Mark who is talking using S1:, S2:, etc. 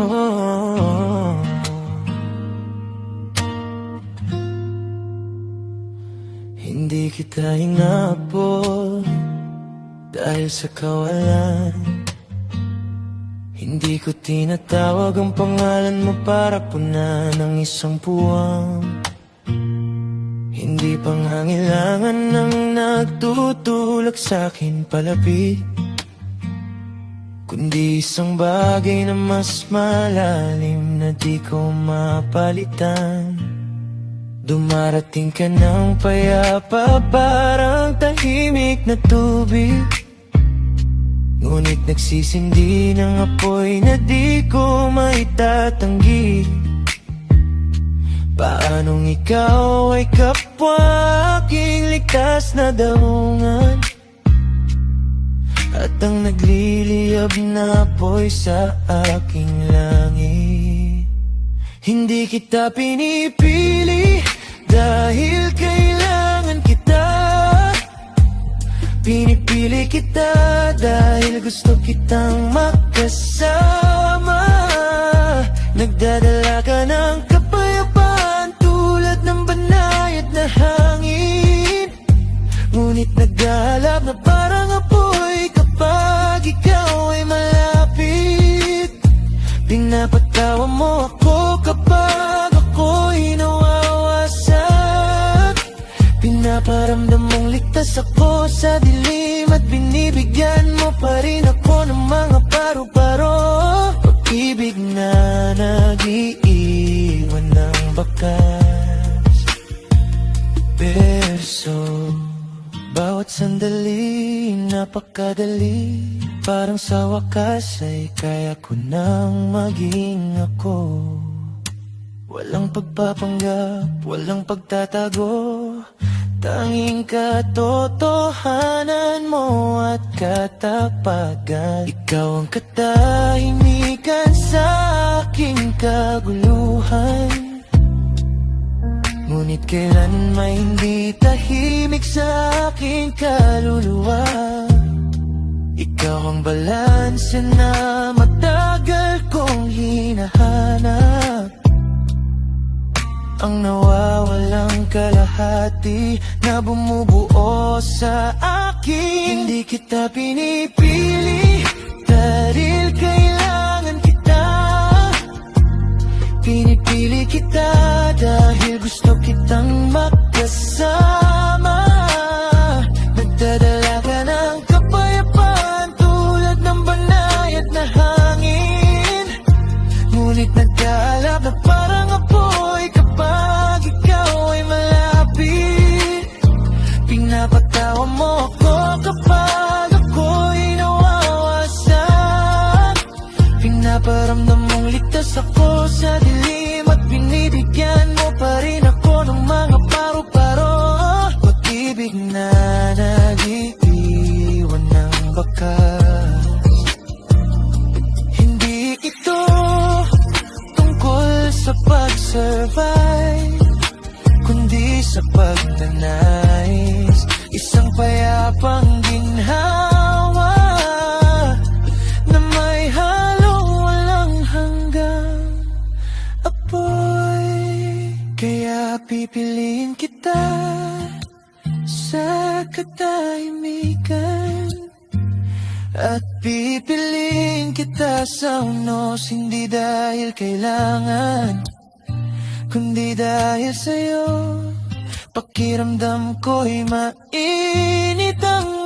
S1: Oh, hindi kita hinapon dahil sa kawalan. Hindi ko tinatawag ang pangalan mo para punan ng isang puwang. Hindi pangangailangan ng nagtutulak sa'kin palapit, kundi isang bagay na mas malalim na di ko mapalitan. Dumarating ka ng payapa, parang tahimik na tubig, ngunit nagsisindi ng apoy na di ko maitatanggi. Paanong ikaw ay kapwa aking ligtas na daungan, at ang nagliliyab na apoy sa aking langit. Hindi kita pinipili dahil kailangan kita, pinipili kita dahil gusto kitang makasama. Nagdadala ka ng kapayapaan tulad ng banayad na hangin, ngunit naghahalap na parang apoy kapag ikaw ay malapit. Pinapatawa mo ako kapag ako'y nawawasak. Pinaparamdam mong ligtas ako sa dilim, at binibigyan mo pa rin ako ng mga paru-paro. Pag-ibig na nag-iiwan ng bakas, berso. Bawat sandali, napakadali, parang sa wakas ay kaya ko nang maging ako. Walang pagpapanggap, walang pagtatago, tanging katotohanan mo at katapagan. Ikaw ang katahimikan sa aking kaguluhan, ngunit kailan may hindi tahimik sa aking kaluluwa. Ikaw ang balanse na matagal kong hinahanap, ang nawawalang kalahati na bumubuo sa akin. Hindi kita pinipili dahil kailangan kita, pinipili kita dahil gusto kitang makasama. Nagdadala ka ng kapayapaan tulad ng banayad na hangin, ngunit nagkalap na parang apoy kapag ikaw ay malapit. Pinapatawa mo ako kapag ako'y nawawasak. Pinaparamdam mong ligtas ako sa dilim, at binibigyan mo pa rin ako ng mga paru-paro. Pag-ibig na nag-iiwan ng bakas. Hindi ito tungkol sa pag-survive, kundi sa pagnanais, isang payapang ginhawa na may halong walang hanggang apoy. Kaya pipiliin kita sa katahimikan, at pipiliin kita sa unos, hindi dahil kailangan, kundi dahil sa'yo. Pakiramdam ko'y mainit ang